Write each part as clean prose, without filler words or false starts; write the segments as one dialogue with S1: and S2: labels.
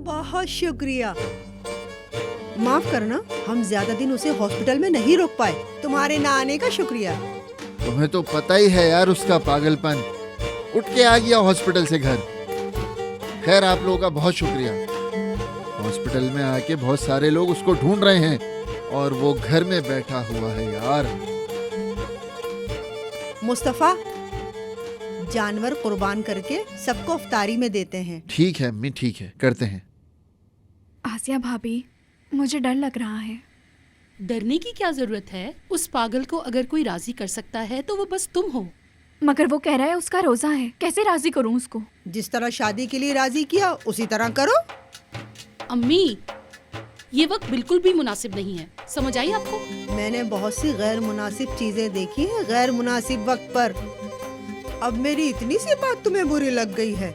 S1: बहुत शुक्रिया। माफ करना, हम ज्यादा दिन उसे हॉस्पिटल में नहीं रोक पाए। तुम्हारे ना आने का शुक्रिया।
S2: तुम्हें तो पता ही है यार उसका पागलपन, उठ के आ गया हॉस्पिटल से घर। खैर आप लोगों का बहुत शुक्रिया। हॉस्पिटल में आके बहुत सारे लोग उसको ढूंढ रहे हैं और वो घर में बैठा हुआ है यार।
S1: मुस्तफा, जानवर कुर्बान करके सबको इफ्तारी में देते हैं।
S2: ठीक है अम्मी, ठीक है, करते हैं।
S3: आसिया भाभी, मुझे डर लग रहा है।
S4: डरने की क्या जरूरत है? उस पागल को अगर कोई राजी कर सकता है तो वो बस तुम हो।
S3: मगर वो कह रहा है उसका रोजा है, कैसे राजी करूं उसको?
S1: जिस तरह शादी के लिए राजी किया उसी तरह करो।
S4: अम्मी, ये वक्त बिल्कुल भी मुनासिब नहीं है, समझ आई आपको?
S1: मैंने बहुत सी गैर मुनासिब चीजें देखी हैं गैर मुनासिब वक्त पर। अब मेरी इतनी सी बात तुम्हें बुरी लग गई है?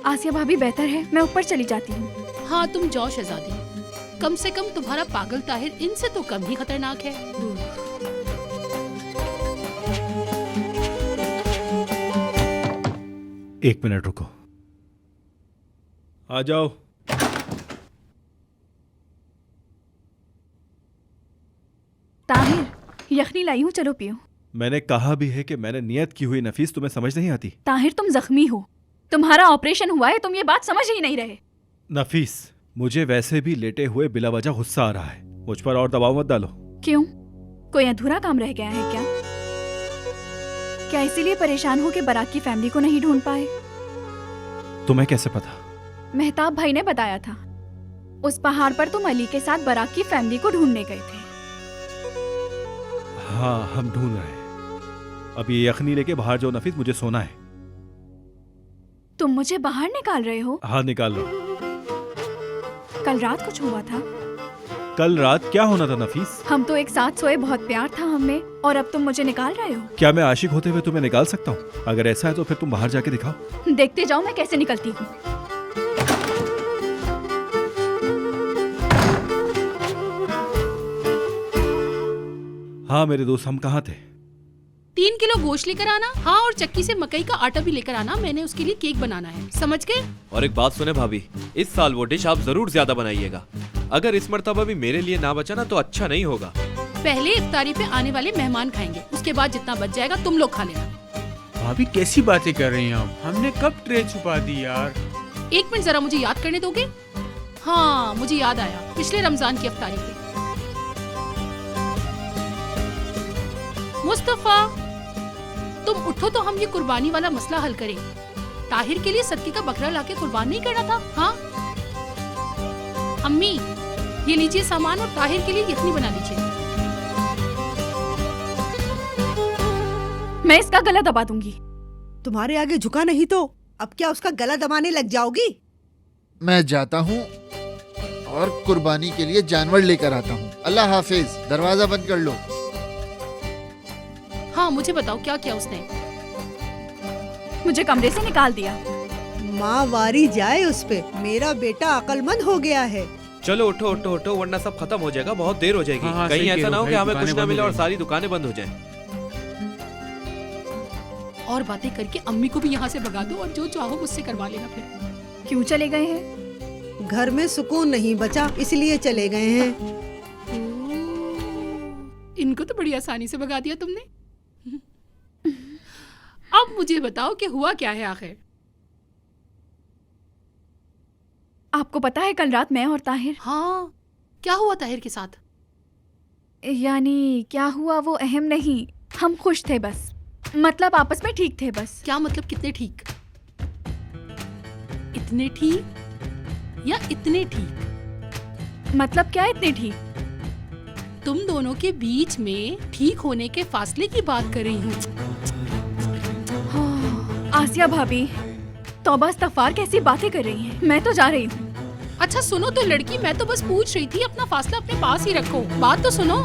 S3: आसिया भाभी, बेहतर है मैं ऊपर चली जाती हूँ।
S4: हाँ तुम जाओ शहजादी, कम से कम तुम्हारा पागल ताहिर इनसे तो कम ही खतरनाक है।
S5: एक मिनट रुको, आ जाओ।
S3: ताहिर, यखनी लाई हूँ, चलो पियो।
S5: मैंने कहा भी है कि मैंने नियत की हुई। नफीस, तुम्हें समझ नहीं आती?
S3: ताहिर, तुम जख्मी हो, तुम्हारा ऑपरेशन हुआ है, तुम ये बात समझ ही नहीं रहे।
S5: नफीस, मुझे वैसे भी लेटे हुए बिला वजह गुस्सा आ रहा है, मुझ पर और दबाव मत डालो।
S3: क्यों, कोई अधूरा काम रह गया है क्या? क्या इसीलिए परेशान हो कि बारात की फैमिली को नहीं ढूंढ पाए?
S5: तुम्हें कैसे पता?
S3: मेहताब भाई ने बताया था। उस पहाड़ पर तुम अली के साथ बारात की फैमिली को ढूंढने गए थे।
S5: हाँ, हम ढूंढ रहे हैं। अब ये यखनी लेके बाहर जाओ नफीस, मुझे सोना है।
S3: तुम मुझे बाहर निकाल रहे हो?
S5: हाँ, निकाल लो।
S3: कल रात कुछ हुआ था?
S5: कल रात क्या होना था नफीस?
S3: हम तो एक साथ सोए, बहुत प्यार था हमें, और अब तुम मुझे निकाल रहे हो।
S5: क्या मैं आशिक होते हुए तुम्हें निकाल सकता हूँ? अगर ऐसा है तो फिर तुम बाहर जाके दिखाओ।
S3: देखते जाओ मैं कैसे निकलती हूँ।
S5: हाँ मेरे दोस्त, हम कहाँ थे?
S4: 3 किलो गोश्त लेकर आना, हाँ, और चक्की से मकई का आटा भी लेकर आना, मैंने उसके लिए केक बनाना है, समझ गए?
S6: और एक बात सुने भाभी, इस साल वो डिश आप जरूर ज्यादा बनाइएगा। अगर इस मर्तबा भी मेरे लिए ना बचा ना तो अच्छा नहीं होगा।
S4: पहले इफ्तारी पे आने वाले मेहमान खाएंगे, उसके बाद जितना बच जाएगा तुम लोग खा लेना।
S7: भाभी कैसी बातें कर रही हैं आप? हमने कब ट्रे छुपा दी यार।
S4: 1 मिनट जरा मुझे याद करने दोगे? हाँ मुझे याद आया, पिछले रमजान की इफ्तारी पे मुस्तफा, तुम उठो तो हम ये कुर्बानी वाला मसला हल करें। ताहिर के लिए सदके का बकरा लाके कुर्बान नहीं करना था? हाँ अम्मी, ये लीजिए सामान और ताहिर के लिए यखनी बना लीजिए।
S3: मैं इसका गला दबा दूंगी।
S1: तुम्हारे आगे झुका नहीं तो अब क्या उसका गला दबाने लग जाओगी?
S2: मैं जाता हूँ और कुर्बानी के लिए जानवर लेकर आता हूँ। अल्लाह हाफिज, दरवाजा बंद कर लो।
S4: हाँ मुझे बताओ क्या किया उसने?
S3: मुझे कमरे से निकाल दिया।
S1: माँ वारी जाए उस पे, मेरा बेटा अक्लमंद हो गया है।
S6: चलो उठो उठो उठो, वरना सब खत्म हो जाएगा, बहुत देर हो जाएगी।
S7: हाँ,
S6: कहीं
S7: सही
S6: ऐसा
S7: कह
S6: ना
S7: रहे
S6: हो
S7: हो
S6: कि
S7: भाई,
S6: हमें कुछ
S7: दुकानें
S6: ना
S7: बंद
S6: मिले
S7: हो
S6: और
S7: जाएं।
S6: सारी दुकानें बंद हो जाएं।
S4: और बातें करके अम्मी को भी यहाँ से भगा दो और जो चाहो मुझसे करवा लेना। फिर
S3: क्यों चले गए हैं?
S1: घर में सुकून नहीं बचा इसलिए चले गए हैं।
S4: इनको तो बड़ी आसानी से भगा दिया तुमने। अब मुझे बताओ कि हुआ क्या है आखिर?
S3: आपको पता है कल रात मैं और ताहिर,
S4: हाँ, क्या हुआ ताहिर के साथ?
S3: यानी क्या हुआ वो अहम नहीं, हम खुश थे बस, मतलब आपस में ठीक थे बस।
S4: क्या मतलब कितने ठीक? इतने ठीक या इतने ठीक?
S3: मतलब क्या इतने ठीक?
S4: तुम दोनों के बीच में ठीक होने के फासले की बात कर रही हूँ।
S3: आसिया भाभी, तौबा इस्तगफार, कैसी बातें कर रही हैं? मैं तो जा रही हूँ।
S4: अच्छा सुनो तो लड़की, मैं तो बस पूछ रही थी, अपना फासला अपने पास ही रखो, बात तो सुनो।